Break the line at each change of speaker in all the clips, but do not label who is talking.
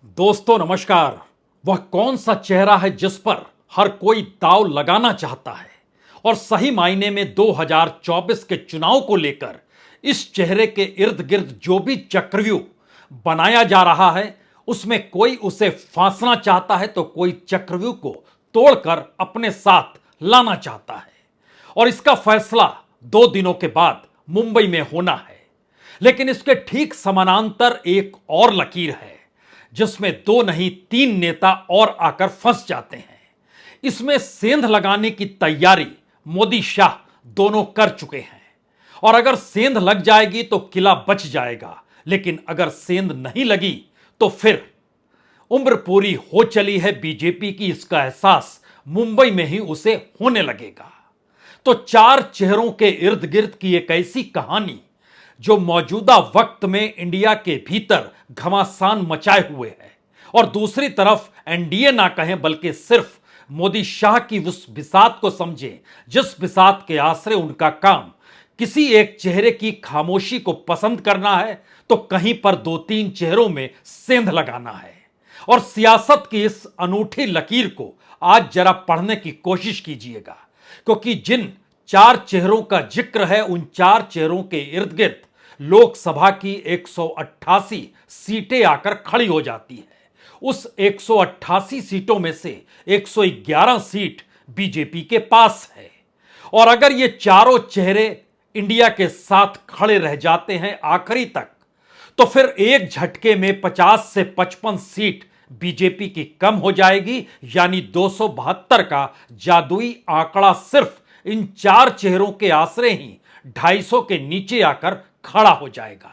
दोस्तों नमस्कार। वह कौन सा चेहरा है जिस पर हर कोई दांव लगाना चाहता है और सही मायने में 2024 के चुनाव को लेकर इस चेहरे के इर्द गिर्द जो भी चक्रव्यूह बनाया जा रहा है उसमें कोई उसे फांसना चाहता है तो कोई चक्रव्यूह को तोड़कर अपने साथ लाना चाहता है। और इसका फैसला 2 दिनों के बाद मुंबई में होना है। लेकिन इसके ठीक समानांतर एक और लकीर है जिसमें 2 नहीं 3 नेता और आकर फंस जाते हैं। इसमें सेंध लगाने की तैयारी मोदी शाह दोनों कर चुके हैं। और अगर सेंध लग जाएगी तो किला बच जाएगा, लेकिन अगर सेंध नहीं लगी तो फिर उम्र पूरी हो चली है बीजेपी की, इसका एहसास मुंबई में ही उसे होने लगेगा। तो 4 चेहरों के इर्द गिर्द की एक ऐसी कहानी जो मौजूदा वक्त में इंडिया के भीतर घमासान मचाए हुए है और दूसरी तरफ एनडीए ना कहें बल्कि सिर्फ मोदी शाह की उस बिसात को समझें जिस बिसात के आसरे उनका काम किसी एक चेहरे की खामोशी को पसंद करना है तो कहीं पर 2-3 चेहरों में सेंध लगाना है। और सियासत की इस अनूठी लकीर को आज जरा पढ़ने की कोशिश कीजिएगा, क्योंकि जिन 4 चेहरों का जिक्र है उन 4 चेहरों के इर्द गिर्द लोकसभा की 188 सीटें आकर खड़ी हो जाती है। उस 188 सीटों में से 111 सीट बीजेपी के पास है। और अगर ये चारों चेहरे इंडिया के साथ खड़े रह जाते हैं आखिरी तक तो फिर एक झटके में 50 से 55 सीट बीजेपी की कम हो जाएगी, यानी 272 का जादुई आंकड़ा सिर्फ इन 4 चेहरों के आसरे ही 250 के नीचे आकर खड़ा हो जाएगा।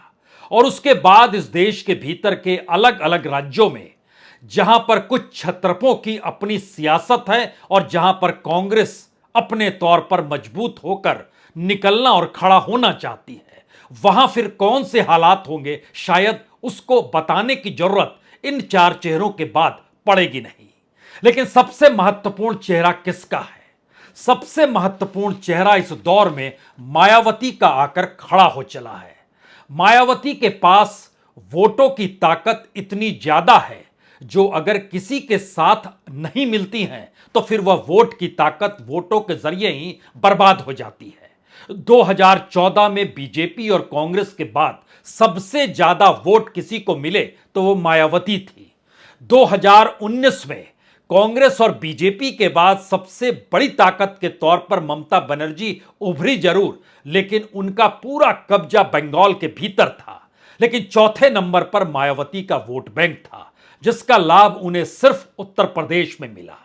और उसके बाद इस देश के भीतर के अलग अलग राज्यों में जहां पर कुछ छत्रपों की अपनी सियासत है और जहां पर कांग्रेस अपने तौर पर मजबूत होकर निकलना और खड़ा होना चाहती है, वहां फिर कौन से हालात होंगे शायद उसको बताने की जरूरत इन 4 चेहरों के बाद पड़ेगी नहीं। लेकिन सबसे महत्वपूर्ण चेहरा किसका है? सबसे महत्वपूर्ण चेहरा इस दौर में मायावती का आकर खड़ा हो चला है। मायावती के पास वोटों की ताकत इतनी ज्यादा है जो अगर किसी के साथ नहीं मिलती हैं तो फिर वह वोट की ताकत वोटों के जरिए ही बर्बाद हो जाती है। 2014 में बीजेपी और कांग्रेस के बाद सबसे ज्यादा वोट किसी को मिले तो वो मायावती थी। 2019 में कांग्रेस और बीजेपी के बाद सबसे बड़ी ताकत के तौर पर ममता बनर्जी उभरी जरूर, लेकिन उनका पूरा कब्जा बंगाल के भीतर था। लेकिन चौथे नंबर पर मायावती का वोट बैंक था जिसका लाभ उन्हें सिर्फ उत्तर प्रदेश में मिला।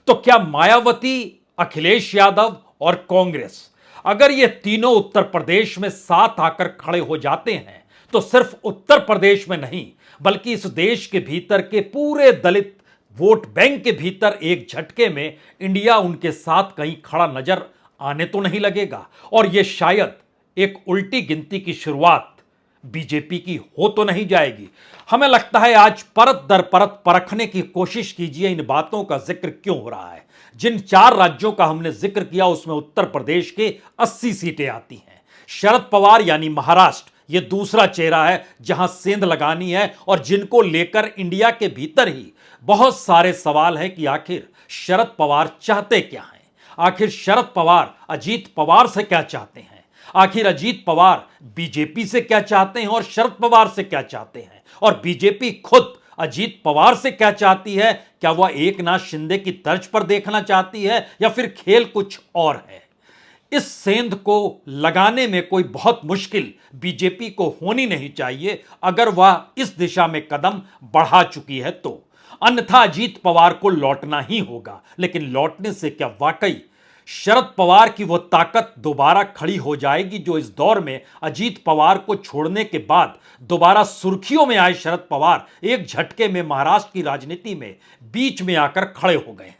तो क्या मायावती, अखिलेश यादव और कांग्रेस अगर ये तीनों उत्तर प्रदेश में साथ आकर खड़े हो जाते हैं तो सिर्फ उत्तर प्रदेश में नहीं बल्कि इस देश के भीतर के पूरे दलित वोट बैंक के भीतर एक झटके में इंडिया उनके साथ कहीं खड़ा नजर आने तो नहीं लगेगा। और यह शायद एक उल्टी गिनती की शुरुआत बीजेपी की हो तो नहीं जाएगी। हमें लगता है आज परत दर परत परखने की कोशिश कीजिए इन बातों का जिक्र क्यों हो रहा है। जिन 4 राज्यों का हमने जिक्र किया उसमें उत्तर प्रदेश के 80 सीटें आती हैं। शरद पवार यानी महाराष्ट्र ये दूसरा चेहरा है जहां सेंध लगानी है और जिनको लेकर इंडिया के भीतर ही बहुत सारे सवाल हैं कि आखिर शरद पवार चाहते क्या हैं, आखिर शरद पवार अजीत पवार से क्या चाहते हैं, आखिर अजीत पवार बीजेपी से क्या चाहते हैं और शरद पवार से क्या चाहते हैं, और बीजेपी खुद अजीत पवार से क्या चाहती है। क्या वह एकनाथ शिंदे की तर्ज पर देखना चाहती है या फिर खेल कुछ और है? इस सेंध को लगाने में कोई बहुत मुश्किल बीजेपी को होनी नहीं चाहिए अगर वह इस दिशा में कदम बढ़ा चुकी है तो, अन्यथा अजीत पवार को लौटना ही होगा। लेकिन लौटने से क्या वाकई शरद पवार की वो ताकत दोबारा खड़ी हो जाएगी जो इस दौर में अजीत पवार को छोड़ने के बाद दोबारा सुर्खियों में आए शरद पवार एक झटके में महाराष्ट्र की राजनीति में बीच में आकर खड़े हो गए हैं?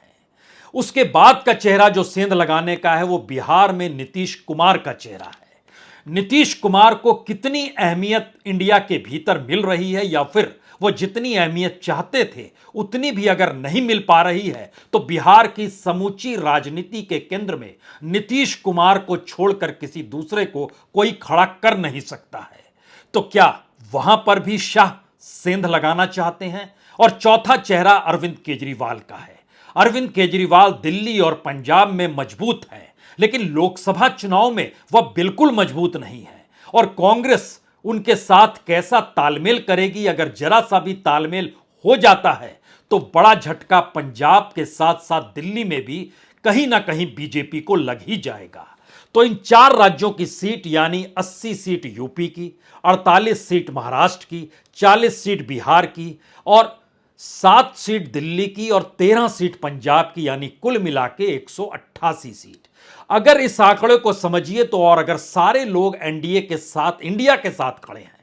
उसके बाद का चेहरा जो सेंध लगाने का है वो बिहार में नीतीश कुमार का चेहरा है। नीतीश कुमार को कितनी अहमियत इंडिया के भीतर मिल रही है या फिर वो जितनी अहमियत चाहते थे उतनी भी अगर नहीं मिल पा रही है तो बिहार की समूची राजनीति के केंद्र में नीतीश कुमार को छोड़कर किसी दूसरे को कोई खड़ा कर नहीं सकता है। तो क्या वहां पर भी शाह सेंध लगाना चाहते हैं? और चौथा चेहरा अरविंद केजरीवाल का है। अरविंद केजरीवाल दिल्ली और पंजाब में मजबूत हैं, लेकिन लोकसभा चुनाव में वह बिल्कुल मजबूत नहीं है। और कांग्रेस उनके साथ कैसा तालमेल करेगी? अगर जरा सा भी तालमेल हो जाता है तो बड़ा झटका पंजाब के साथ साथ दिल्ली में भी कहीं ना कहीं बीजेपी को लग ही जाएगा। तो इन 4 राज्यों की सीट यानी 80 सीट यूपी की, 48 सीट महाराष्ट्र की, 40 सीट बिहार की और 7 सीट दिल्ली की और 13 सीट पंजाब की, यानी कुल मिला के 188 सीट। अगर इस आंकड़े को समझिए तो, और अगर सारे लोग एनडीए के साथ, इंडिया के साथ खड़े हैं,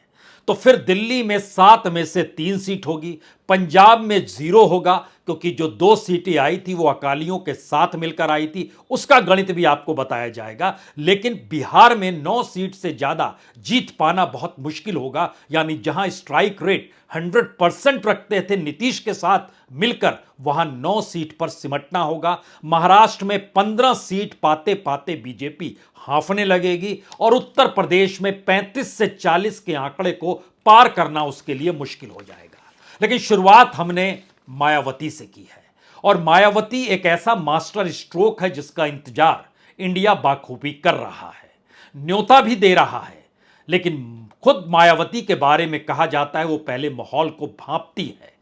तो फिर दिल्ली में 7 में से 3 सीट होगी, पंजाब में 0 होगा, क्योंकि जो 2 सीटें आई थी वो अकालियों के साथ मिलकर आई थी, उसका गणित भी आपको बताया जाएगा। लेकिन बिहार में 9 सीट से ज्यादा जीत पाना बहुत मुश्किल होगा, यानी जहां स्ट्राइक रेट 100% रखते थे नीतीश के साथ मिलकर, वहां 9 सीट पर सिमटना होगा। महाराष्ट्र में 15 सीट पाते पाते बीजेपी हांफने लगेगी और उत्तर प्रदेश में 35 से 40 के आंकड़े को पार करना उसके लिए मुश्किल हो जाएगा। लेकिन शुरुआत हमने मायावती से की है, और मायावती एक ऐसा मास्टर स्ट्रोक है जिसका इंतजार इंडिया बाखूबी कर रहा है, न्योता भी दे रहा है। लेकिन खुद मायावती के बारे में कहा जाता है वो पहले माहौल को भांपती है।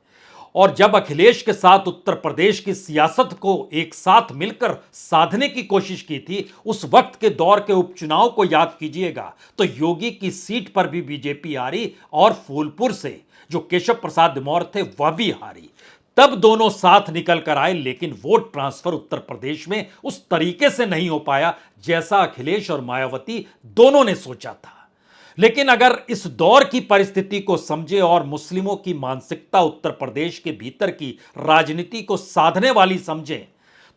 और जब अखिलेश के साथ उत्तर प्रदेश की सियासत को एक साथ मिलकर साधने की कोशिश की थी, उस वक्त के दौर के उपचुनाव को याद कीजिएगा, तो योगी की सीट पर भी बीजेपी हारी और फूलपुर से जो केशव प्रसाद मौर्य थे वह भी हारी। तब दोनों साथ निकल कर आए, लेकिन वोट ट्रांसफर उत्तर प्रदेश में उस तरीके से नहीं हो पाया जैसा अखिलेश और मायावती दोनों ने सोचा था। लेकिन अगर इस दौर की परिस्थिति को समझे और मुस्लिमों की मानसिकता, उत्तर प्रदेश के भीतर की राजनीति को साधने वाली समझे,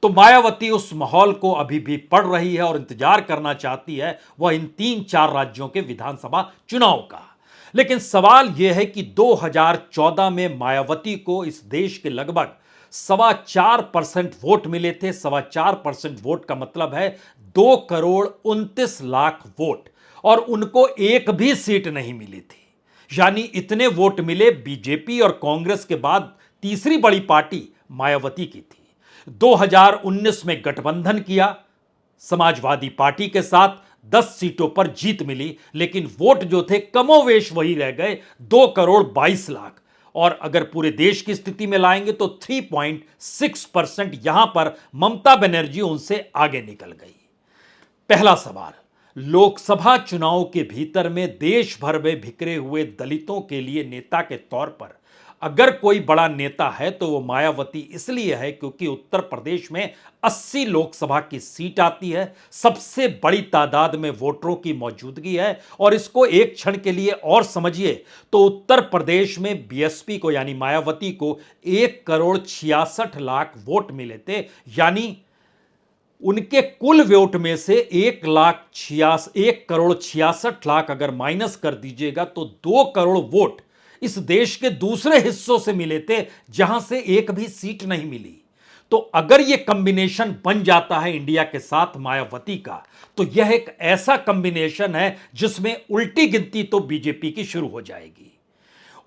तो मायावती उस माहौल को अभी भी पढ़ रही है और इंतजार करना चाहती है वह इन 3-4 राज्यों के विधानसभा चुनाव का। लेकिन सवाल यह है कि 2014 में मायावती को इस देश के लगभग 4.25% वोट मिले थे। 4.25% वोट का मतलब है 2,29,00,000 वोट, और उनको एक भी सीट नहीं मिली थी। यानी इतने वोट मिले बीजेपी और कांग्रेस के बाद तीसरी बड़ी पार्टी मायावती की थी। 2019 में गठबंधन किया समाजवादी पार्टी के साथ, 10 सीटों पर जीत मिली, लेकिन वोट जो थे कमोवेश वही रह गए, 2,22,00,000। और अगर पूरे देश की स्थिति में लाएंगे तो 3.6%, यहां पर ममता बनर्जी उनसे आगे निकल गई। पहला सवाल, लोकसभा चुनाव के भीतर में देश भर में बिखरे हुए दलितों के लिए नेता के तौर पर अगर कोई बड़ा नेता है तो वो मायावती इसलिए है क्योंकि उत्तर प्रदेश में 80 लोकसभा की सीट आती है, सबसे बड़ी तादाद में वोटरों की मौजूदगी है। और इसको एक क्षण के लिए और समझिए तो उत्तर प्रदेश में बीएसपी को यानी मायावती को 1,66,00,000 वोट मिले थे, यानी उनके कुल वोट में से 1,66,00,000 अगर माइनस कर दीजिएगा तो 2 करोड़ वोट इस देश के दूसरे हिस्सों से मिले थे जहां से एक भी सीट नहीं मिली। तो अगर यह कंबिनेशन बन जाता है इंडिया के साथ मायावती का, तो यह एक ऐसा कंबिनेशन है जिसमें उल्टी गिनती तो बीजेपी की शुरू हो जाएगी।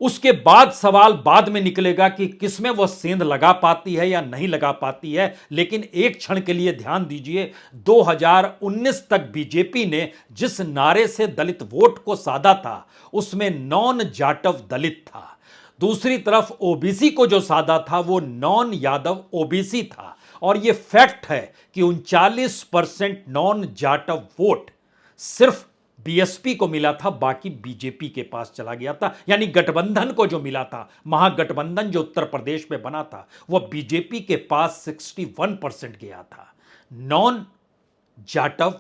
उसके बाद सवाल बाद में निकलेगा कि किसमें वह सेंध लगा पाती है या नहीं लगा पाती है। लेकिन एक क्षण के लिए ध्यान दीजिए, 2019 तक बीजेपी ने जिस नारे से दलित वोट को साधा था उसमें नॉन जाटव दलित था, दूसरी तरफ ओबीसी को जो साधा था वो नॉन यादव ओबीसी था। और यह फैक्ट है कि 39% नॉन जाटव वोट सिर्फ बीएसपी को मिला था, बाकी बीजेपी के पास चला गया था। यानी गठबंधन को जो मिला था, महागठबंधन जो उत्तर प्रदेश में बना था, वह बीजेपी के पास 61% गया था नॉन जाटव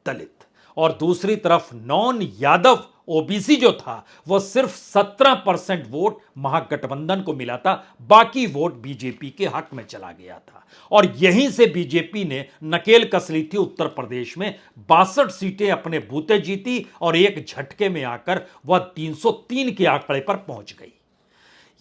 दलित। और दूसरी तरफ नॉन यादव ओबीसी जो था वह सिर्फ 17% वोट महागठबंधन को मिला था, बाकी वोट बीजेपी के हक में चला गया था। और यहीं से बीजेपी ने नकेल कस ली थी उत्तर प्रदेश में, 62 सीटें अपने बूते जीती और एक झटके में आकर वह 303 के आंकड़े पर पहुंच गई।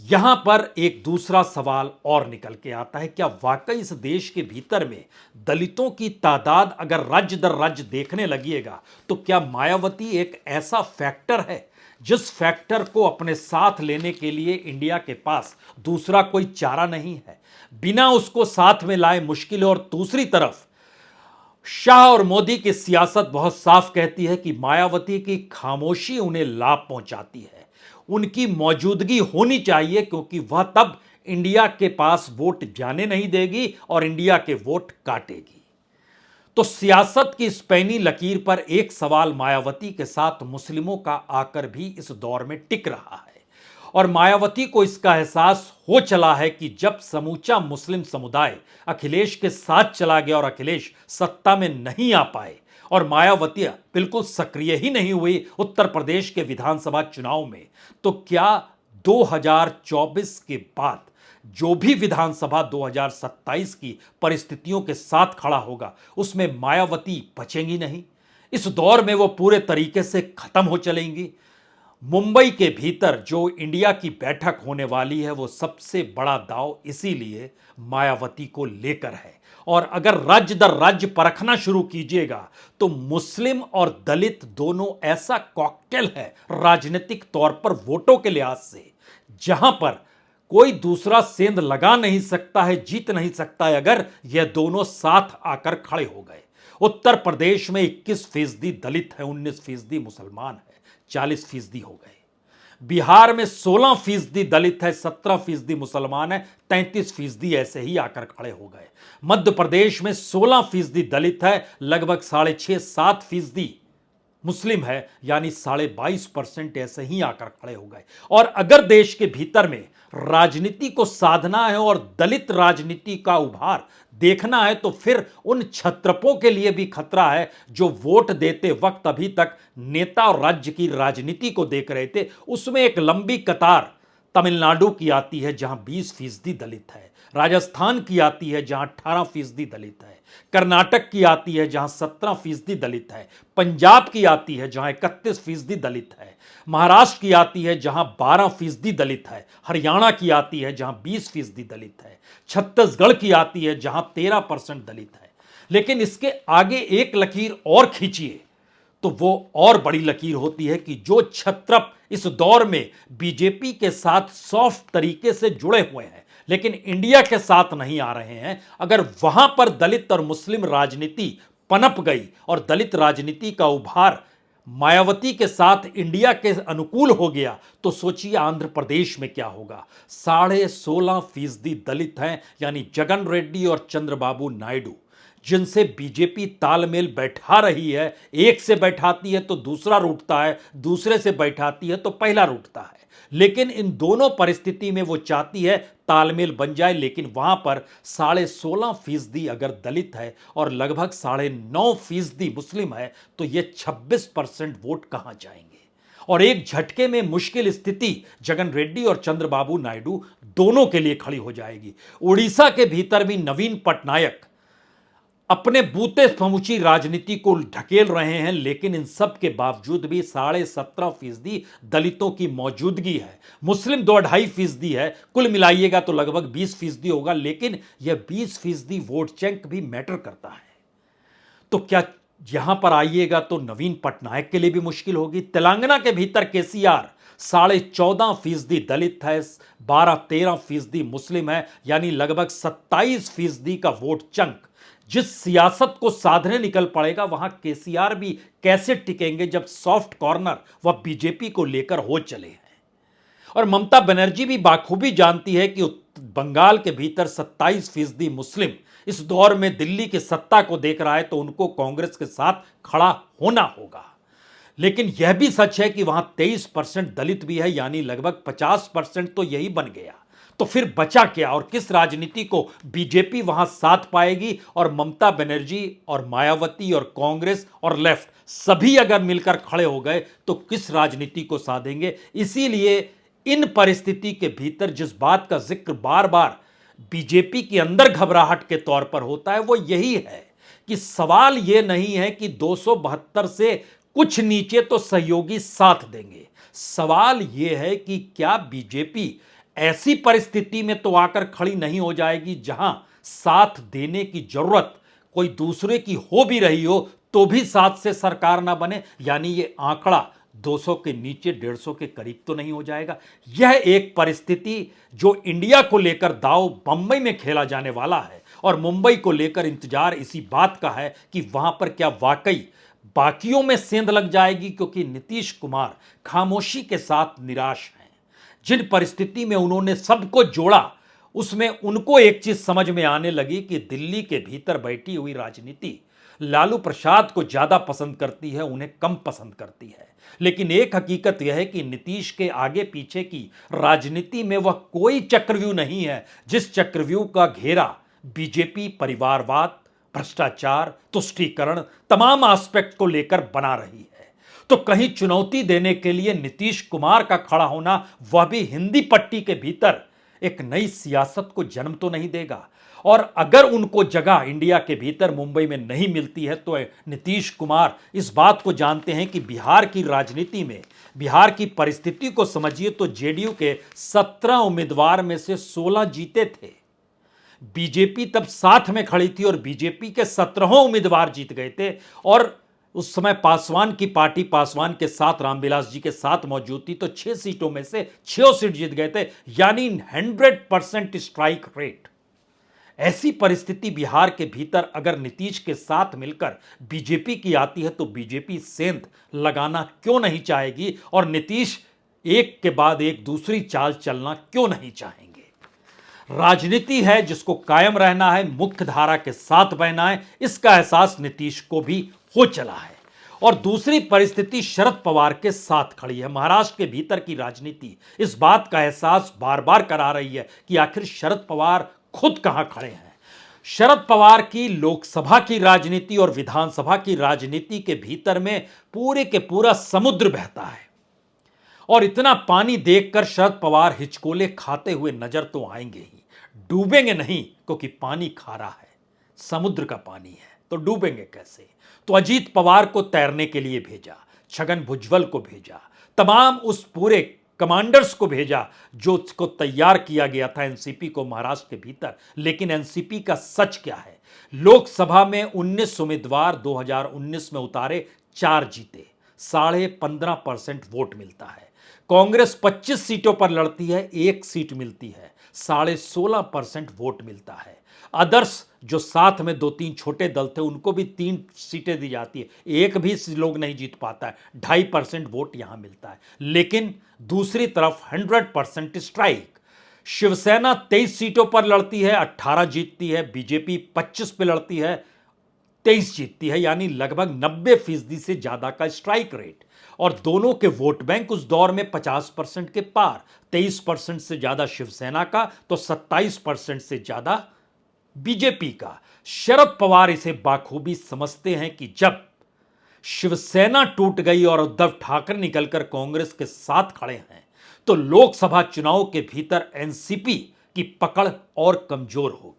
यहां पर एक दूसरा सवाल और निकल के आता है, क्या वाकई इस देश के भीतर में दलितों की तादाद अगर राज्य दर राज्य देखने लगिएगा तो क्या मायावती एक ऐसा फैक्टर है जिस फैक्टर को अपने साथ लेने के लिए इंडिया के पास दूसरा कोई चारा नहीं है, बिना उसको साथ में लाए मुश्किल है। और दूसरी तरफ शाह और मोदी की सियासत बहुत साफ कहती है कि मायावती की खामोशी उन्हें लाभ पहुंचाती है। उनकी मौजूदगी होनी चाहिए, क्योंकि वह तब इंडिया के पास वोट जाने नहीं देगी और इंडिया के वोट काटेगी। तो सियासत की इस पैनी लकीर पर एक सवाल मायावती के साथ मुस्लिमों का आकर भी इस दौर में टिक रहा है। और मायावती को इसका एहसास हो चला है कि जब समूचा मुस्लिम समुदाय अखिलेश के साथ चला गया और अखिलेश सत्ता में नहीं आ पाए और मायावती बिल्कुल सक्रिय ही नहीं हुई उत्तर प्रदेश के विधानसभा चुनाव में, तो क्या 2024 के बाद जो भी विधानसभा 2027 की परिस्थितियों के साथ खड़ा होगा उसमें मायावती बचेंगी नहीं? इस दौर में वो पूरे तरीके से खत्म हो चलेंगी। मुंबई के भीतर जो इंडिया की बैठक होने वाली है वो सबसे बड़ा दांव इसीलिए मायावती को लेकर है। और अगर राज्य दर राज्य परखना शुरू कीजिएगा तो मुस्लिम और दलित दोनों ऐसा कॉकटेल है राजनीतिक तौर पर वोटों के लिहाज से, जहां पर कोई दूसरा सेंध लगा नहीं सकता है, जीत नहीं सकता है अगर यह दोनों साथ आकर खड़े हो गए। उत्तर प्रदेश में 21% दलित है, 19% मुसलमान है, 40% हो गए। बिहार में 16% दलित है, 17% मुसलमान है, 33% ऐसे ही आकर खड़े हो गए। मध्य प्रदेश में 16% दलित है, लगभग 6.5-7% मुस्लिम है, यानी 22.5% ऐसे ही आकर खड़े हो गए। और अगर देश के भीतर में राजनीति को साधना है और दलित राजनीति का उभार देखना है तो फिर उन छत्रपों के लिए भी खतरा है जो वोट देते वक्त अभी तक नेता और राज्य की राजनीति को देख रहे थे। उसमें एक लंबी कतार तमिलनाडु की आती है जहां 20% दलित है, राजस्थान की आती है जहां 18% दलित है, कर्नाटक की आती है जहां 17% दलित है, पंजाब की आती है जहां 31% दलित है, महाराष्ट्र की आती है जहां 12% दलित है, हरियाणा की आती है जहां 20% दलित है, छत्तीसगढ़ की आती है जहां 13% दलित है। लेकिन इसके आगे एक लकीर और खींचिए तो वो और बड़ी लकीर होती है कि जो क्षत्रप इस दौर में बीजेपी के साथ सॉफ्ट तरीके से जुड़े हुए हैं लेकिन इंडिया के साथ नहीं आ रहे हैं, अगर वहां पर दलित और मुस्लिम राजनीति पनप गई और दलित राजनीति का उभार मायावती के साथ इंडिया के अनुकूल हो गया तो सोचिए आंध्र प्रदेश में क्या होगा। 16.5% दलित हैं, यानी जगन रेड्डी और चंद्रबाबू नायडू जिनसे बीजेपी तालमेल बैठा रही है, एक से बैठाती है तो दूसरा रूठता है, दूसरे से बैठाती है तो पहला रूठता है। लेकिन इन दोनों परिस्थिति में वो चाहती है तालमेल बन जाए, लेकिन वहां पर 16.5% अगर दलित है और लगभग 9.5% मुस्लिम है तो ये 26% वोट कहां जाएंगे। और एक झटके में मुश्किल स्थिति जगन रेड्डी और चंद्रबाबू नायडू दोनों के लिए खड़ी हो जाएगी। उड़ीसा के भीतर भी नवीन पटनायक अपने बूते समूची राजनीति को ढकेल रहे हैं, लेकिन इन सब के बावजूद भी 17.5% दलितों की मौजूदगी है, मुस्लिम 2-2.5% है, कुल मिलाइएगा तो लगभग 20% होगा। लेकिन यह 20% वोट चैंक भी मैटर करता है। तो क्या यहां पर आइएगा तो नवीन पटनायक के लिए भी मुश्किल होगी। तेलंगाना के भीतर केसीआर 14.5% दलित है, 12-13% मुस्लिम है, यानी लगभग 27% का वोट चंक जिस सियासत को साधने निकल पड़ेगा वहां केसीआर भी कैसे टिकेंगे जब सॉफ्ट कॉर्नर वह बीजेपी को लेकर हो चले हैं। और ममता बनर्जी भी बाखूबी जानती है कि बंगाल के भीतर 27% मुस्लिम इस दौर में दिल्ली की सत्ता को देख रहा है तो उनको कांग्रेस के साथ खड़ा होना होगा। लेकिन यह भी सच है कि वहां 23% दलित भी है, यानी लगभग 50% तो यही बन गया। तो फिर बचा क्या और किस राजनीति को बीजेपी वहां साथ पाएगी? और ममता बनर्जी और मायावती और कांग्रेस और लेफ्ट सभी अगर मिलकर खड़े हो गए तो किस राजनीति को साधेंगे? इसीलिए इन परिस्थिति के भीतर जिस बात का जिक्र बार बार बीजेपी के अंदर घबराहट के तौर पर होता है वो यही है कि सवाल यह नहीं है कि 272 से कुछ नीचे तो सहयोगी साथ देंगे। सवाल यह है कि क्या बीजेपी ऐसी परिस्थिति में तो आकर खड़ी नहीं हो जाएगी जहां साथ देने की जरूरत कोई दूसरे की हो भी रही हो तो भी साथ से सरकार ना बने। यानी ये आंकड़ा 200 के नीचे 150 के करीब तो नहीं हो जाएगा? यह एक परिस्थिति जो इंडिया को लेकर दांव बंबई में खेला जाने वाला है और मुंबई को लेकर इंतजार इसी बात का है कि वहां पर क्या वाकई बाकियों में सेंध लग जाएगी, क्योंकि नीतीश कुमार खामोशी के साथ निराश हैं। जिन परिस्थिति में उन्होंने सबको जोड़ा, उसमें उनको एक चीज समझ में आने लगी कि दिल्ली के भीतर बैठी हुई राजनीति लालू प्रसाद को ज्यादा पसंद करती है, उन्हें कम पसंद करती है। लेकिन एक हकीकत यह है कि नीतीश के आगे पीछे की राजनीति में वह कोई चक्रव्यूह नहीं है जिस चक्रव्यूह का घेरा बीजेपी परिवारवाद, भ्रष्टाचार, तुष्टीकरण तमाम एस्पेक्ट को लेकर बना रही है। तो कहीं चुनौती देने के लिए नीतीश कुमार का खड़ा होना, वह भी हिंदी पट्टी के भीतर, एक नई सियासत को जन्म तो नहीं देगा। और अगर उनको जगह इंडिया के भीतर मुंबई में नहीं मिलती है तो नीतीश कुमार इस बात को जानते हैं कि बिहार की राजनीति में, बिहार की परिस्थिति को समझिए तो जेडीयू के 17 उम्मीदवार में से 16 जीते थे। बीजेपी तब साथ में खड़ी थी और बीजेपी के 17 उम्मीदवार जीत गए थे। और उस समय पासवान की पार्टी, पासवान के साथ रामविलास जी के साथ मौजूद थी, तो 6 सीटों में से 6 सीट जीत गए थे, यानी 100% स्ट्राइक रेट। ऐसी परिस्थिति बिहार के भीतर अगर नीतीश के साथ मिलकर बीजेपी की आती है तो बीजेपी सेंध लगाना क्यों नहीं चाहेगी और नीतीश एक के बाद एक दूसरी चाल चलना क्यों नहीं चाहेंगे? राजनीति है जिसको कायम रहना है, मुख्य धारा के साथ बहना है, इसका एहसास नीतीश को भी हो चला है। और दूसरी परिस्थिति शरद पवार के साथ खड़ी है। महाराष्ट्र के भीतर की राजनीति इस बात का एहसास बार बार करा रही है कि आखिर शरद पवार खुद कहां खड़े हैं। शरद पवार की लोकसभा की राजनीति और विधानसभा की राजनीति के भीतर में पूरे के पूरा समुद्र बहता है और इतना पानी देखकर शरद पवार हिचकोले खाते हुए नजर तो आएंगे ही, डूबेंगे नहीं, क्योंकि पानी खारा है, समुद्र का पानी है, तो डूबेंगे कैसे? तो अजीत पवार को तैरने के लिए भेजा, छगन भुजबल को भेजा, तमाम उस पूरे कमांडर्स को भेजा जो उसको तैयार किया गया था एनसीपी को महाराष्ट्र के भीतर। लेकिन एनसीपी का सच क्या है? लोकसभा में 19 उम्मीदवार 2019 में उतारे, 4 जीते, 15.5% वोट मिलता है। कांग्रेस 25 सीटों पर लड़ती है, 1 सीट मिलती है, 16.5% वोट मिलता है। अदर्स जो साथ में 2-3 छोटे दल थे उनको भी 3 सीटें दी जाती है, एक भी लोग नहीं जीत पाता है, 2.5% वोट यहां मिलता है। लेकिन दूसरी तरफ 100% स्ट्राइक, शिवसेना 23 सीटों पर लड़ती है, 18 जीतती है, बीजेपी 25 पे लड़ती है, 23 जीतती है, यानी लगभग 90% से ज्यादा का स्ट्राइक रेट। और दोनों के वोट बैंक उस दौर में 50% के पार, 23% से ज्यादा शिवसेना का तो 27% से ज्यादा बीजेपी का। शरद पवार इसे बाखूबी समझते हैं कि जब शिवसेना टूट गई और उद्धव ठाकरे निकलकर कांग्रेस के साथ खड़े हैं तो लोकसभा चुनाव के भीतर एनसीपी की पकड़ और कमजोर होगी।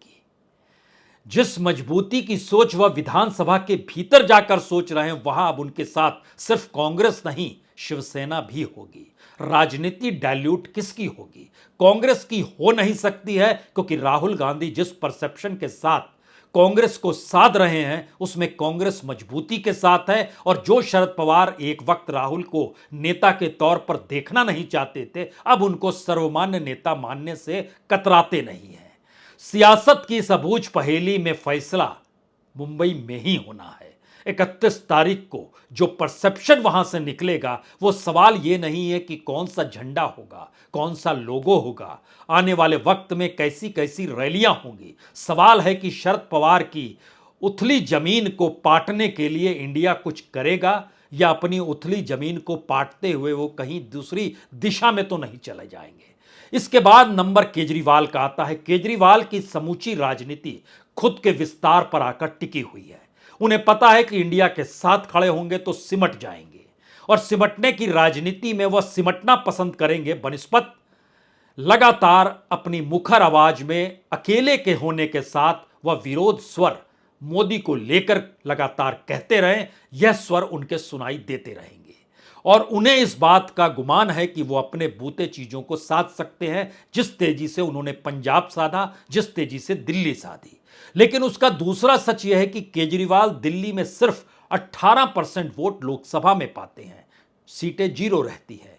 जिस मजबूती की सोच वह विधानसभा के भीतर जाकर सोच रहे हैं, वहां अब उनके साथ सिर्फ कांग्रेस नहीं, शिवसेना भी होगी। राजनीति डाइल्यूट किसकी होगी? कांग्रेस की हो नहीं सकती है, क्योंकि राहुल गांधी जिस परसेप्शन के साथ कांग्रेस को साध रहे हैं उसमें कांग्रेस मजबूती के साथ है। और जो शरद पवार एक वक्त राहुल को नेता के तौर पर देखना नहीं चाहते थे, अब उनको सर्वमान्य नेता मानने से कतराते नहीं हैं। सियासत की इस अबूझ पहेली में फैसला मुंबई में ही होना है। 31 तारीख को जो परसेप्शन वहां से निकलेगा, वो सवाल ये नहीं है कि कौन सा झंडा होगा, कौन सा लोगो होगा, आने वाले वक्त में कैसी कैसी रैलियां होंगी। सवाल है कि शरद पवार की उथली जमीन को पाटने के लिए इंडिया कुछ करेगा या अपनी उथली जमीन को पाटते हुए वो कहीं दूसरी दिशा में तो नहीं चले जाएंगे। इसके बाद नंबर केजरीवाल का आता है। केजरीवाल की समूची राजनीति खुद के विस्तार पर आकर टिकी हुई है। उन्हें पता है कि इंडिया के साथ खड़े होंगे तो सिमट जाएंगे और सिमटने की राजनीति में वह सिमटना पसंद करेंगे बनिस्बत लगातार अपनी मुखर आवाज में अकेले के होने के साथ वह विरोध स्वर मोदी को लेकर लगातार कहते रहें, यह स्वर उनके सुनाई देते रहेंगे। और उन्हें इस बात का गुमान है कि वो अपने बूते चीजों को साध सकते हैं, जिस तेजी से उन्होंने पंजाब साधा, जिस तेजी से दिल्ली साधी। लेकिन उसका दूसरा सच यह है कि केजरीवाल दिल्ली में सिर्फ 18% वोट लोकसभा में पाते हैं, सीटें जीरो रहती है।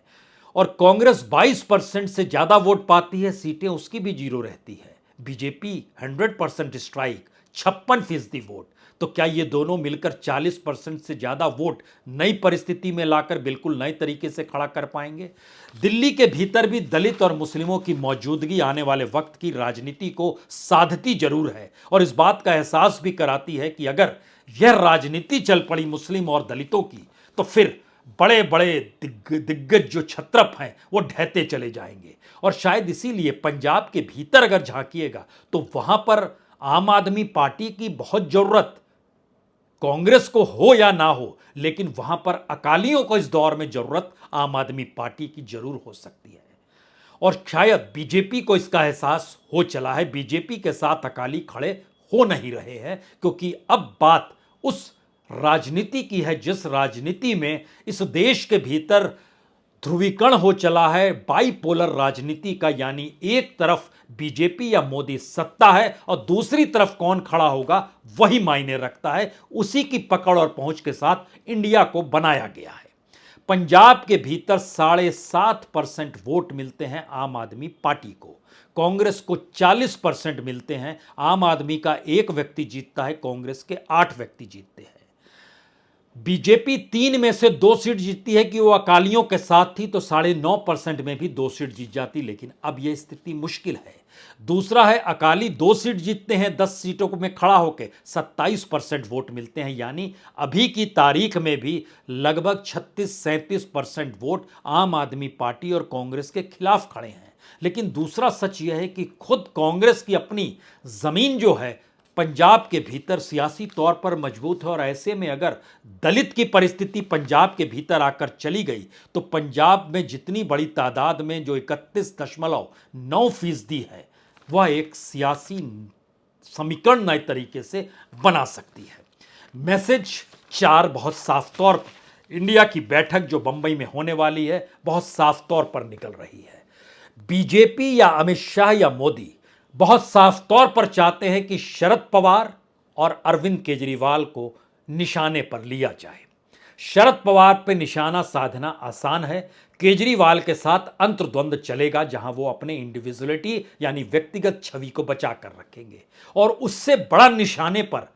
और कांग्रेस 22% से ज्यादा वोट पाती है, सीटें उसकी भी जीरो रहती है। BJP 100% strike, 56% vote. तो क्या ये दोनों मिलकर 40% से ज्यादा वोट नई परिस्थिति में लाकर बिल्कुल नए तरीके से खड़ा कर पाएंगे? दिल्ली के भीतर भी दलित और मुस्लिमों की मौजूदगी आने वाले वक्त की राजनीति को साधती जरूर है और इस बात का एहसास भी कराती है कि अगर यह राजनीति चल पड़ी मुस्लिम और दलितों की, तो फिर बड़े बड़े दिग्गज जो छत्रप हैं वो ढहते चले जाएंगे। और शायद इसीलिए पंजाब के भीतर अगर झांकिएगा तो वहां पर आम आदमी पार्टी की बहुत जरूरत कांग्रेस को हो या ना हो, लेकिन वहां पर अकालियों को इस दौर में जरूरत आम आदमी पार्टी की जरूर हो सकती है। और शायद बीजेपी को इसका एहसास हो चला है। बीजेपी के साथ अकाली खड़े हो नहीं रहे हैं, क्योंकि अब बात उस राजनीति की है जिस राजनीति में इस देश के भीतर ध्रुवीकरण हो चला है, बाइपोलर राजनीति का। यानी एक तरफ बीजेपी या मोदी सत्ता है और दूसरी तरफ कौन खड़ा होगा वही मायने रखता है। उसी की पकड़ और पहुंच के साथ इंडिया को बनाया गया है। पंजाब के भीतर 7.5% वोट मिलते हैं आम आदमी पार्टी को, कांग्रेस को 40% मिलते हैं। आम आदमी का एक व्यक्ति जीतता है, कांग्रेस के 8 व्यक्ति जीतते हैं। बीजेपी 3 में से 2 सीट जीतती है कि वो अकालियों के साथ थी तो 9.5% में भी 2 सीट जीत जाती, लेकिन अब यह स्थिति मुश्किल है। दूसरा है अकाली 2 सीट जीतते हैं, 10 सीटों में खड़ा होकर 27% वोट मिलते हैं। यानी अभी की तारीख में भी लगभग 36-37% वोट आम आदमी पार्टी और कांग्रेस के खिलाफ खड़े हैं। लेकिन दूसरा सच यह है कि खुद कांग्रेस की अपनी जमीन जो है पंजाब के भीतर सियासी तौर पर मजबूत है और ऐसे में अगर दलित की परिस्थिति पंजाब के भीतर आकर चली गई तो पंजाब में जितनी बड़ी तादाद में जो 31.9% है वह एक सियासी समीकरण नए तरीके से बना सकती है। मैसेज 4 बहुत साफ तौर पर इंडिया की बैठक जो बंबई में होने वाली है बहुत साफ तौर पर निकल रही है। बीजेपी या अमित शाह या मोदी बहुत साफ तौर पर चाहते हैं कि शरद पवार और अरविंद केजरीवाल को निशाने पर लिया जाए। शरद पवार पर निशाना साधना आसान है, केजरीवाल के साथ अंतर्द्वंद चलेगा जहां वो अपने इंडिविजुअलिटी यानी व्यक्तिगत छवि को बचा कर रखेंगे। और उससे बड़ा निशाने पर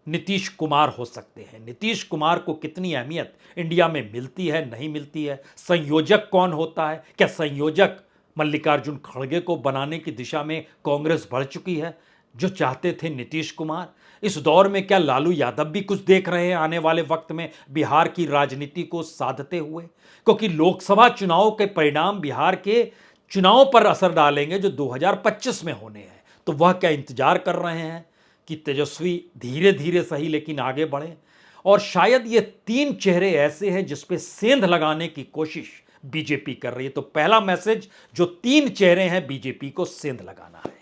नीतीश कुमार हो सकते हैं। नीतीश कुमार को कितनी अहमियत इंडिया में मिलती है, नहीं मिलती है, संयोजक कौन होता है, क्या संयोजक मल्लिकार्जुन खड़गे को बनाने की दिशा में कांग्रेस बढ़ चुकी है जो चाहते थे नीतीश कुमार? इस दौर में क्या लालू यादव भी कुछ देख रहे हैं आने वाले वक्त में बिहार की राजनीति को साधते हुए? क्योंकि लोकसभा चुनाव के परिणाम बिहार के चुनाव पर असर डालेंगे जो 2025 में होने हैं। तो वह क्या इंतजार कर रहे हैं कि तेजस्वी धीरे धीरे सही लेकिन आगे बढ़े? और शायद ये 3 चेहरे ऐसे हैं जिसपे सेंध लगाने की कोशिश बीजेपी कर रही है। तो पहला मैसेज जो 3 चेहरे हैं बीजेपी को सेंध लगाना है।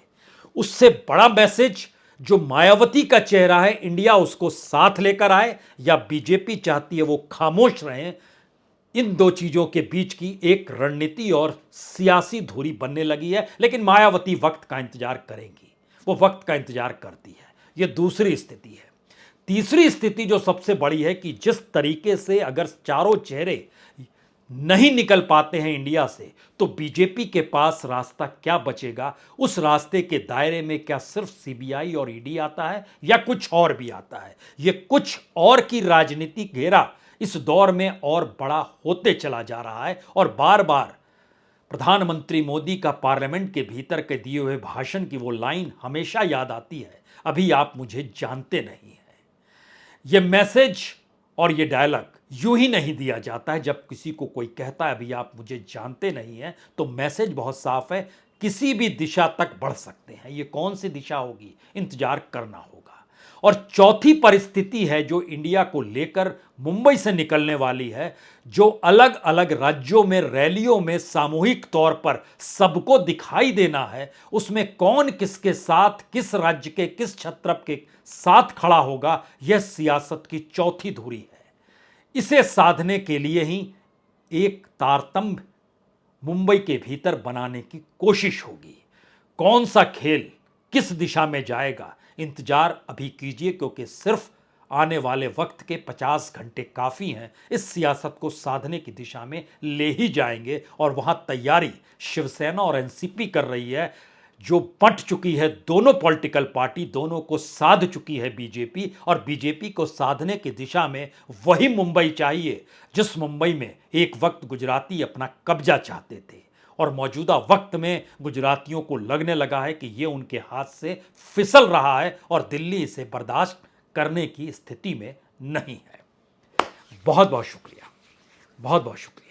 उससे बड़ा मैसेज जो मायावती का चेहरा है इंडिया उसको साथ लेकर आए या बीजेपी चाहती है वो खामोश रहे, इन 2 चीजों के बीच की एक रणनीति और सियासी धुरी बनने लगी है। लेकिन मायावती वक्त का इंतजार करेंगी, वो वक्त का इंतजार करती है। यह दूसरी स्थिति है। तीसरी स्थिति जो सबसे बड़ी है कि जिस तरीके से अगर चारों चेहरे नहीं निकल पाते हैं इंडिया से तो बीजेपी के पास रास्ता क्या बचेगा? उस रास्ते के दायरे में क्या सिर्फ सीबीआई और ईडी आता है या कुछ और भी आता है? यह कुछ और की राजनीति घेरा इस दौर में और बड़ा होते चला जा रहा है और बार बार प्रधानमंत्री मोदी का पार्लियामेंट के भीतर के दिए हुए भाषण की वो लाइन हमेशा याद आती है, अभी आप मुझे जानते नहीं हैं। यह मैसेज और यह डायलॉग यूं ही नहीं दिया जाता है। जब किसी को कोई कहता है अभी आप मुझे जानते नहीं हैं तो मैसेज बहुत साफ है, किसी भी दिशा तक बढ़ सकते हैं। ये कौन सी दिशा होगी इंतजार करना होगा। और चौथी परिस्थिति है जो इंडिया को लेकर मुंबई से निकलने वाली है, जो अलग अलग राज्यों में रैलियों में सामूहिक तौर पर सबको दिखाई देना है। उसमें कौन किसके साथ, किस राज्य के किस छत्रप के साथ खड़ा होगा, यह सियासत की चौथी धुरी है। इसे साधने के लिए ही एक तारतम्य मुंबई के भीतर बनाने की कोशिश होगी। कौन सा खेल किस दिशा में जाएगा इंतजार अभी कीजिए, क्योंकि सिर्फ आने वाले वक्त के 50 घंटे काफ़ी हैं, इस सियासत को साधने की दिशा में ले ही जाएंगे। और वहाँ तैयारी शिवसेना और एनसीपी कर रही है, जो बंट चुकी है दोनों पॉलिटिकल पार्टी, दोनों को साध चुकी है बीजेपी, और बीजेपी को साधने की दिशा में वही मुंबई चाहिए जिस मुंबई में एक वक्त गुजराती अपना कब्जा चाहते थे, और मौजूदा वक्त में गुजरातियों को लगने लगा है कि ये उनके हाथ से फिसल रहा है और दिल्ली इसे बर्दाश्त करने की स्थिति में नहीं है। बहुत बहुत शुक्रिया, बहुत बहुत शुक्रिया।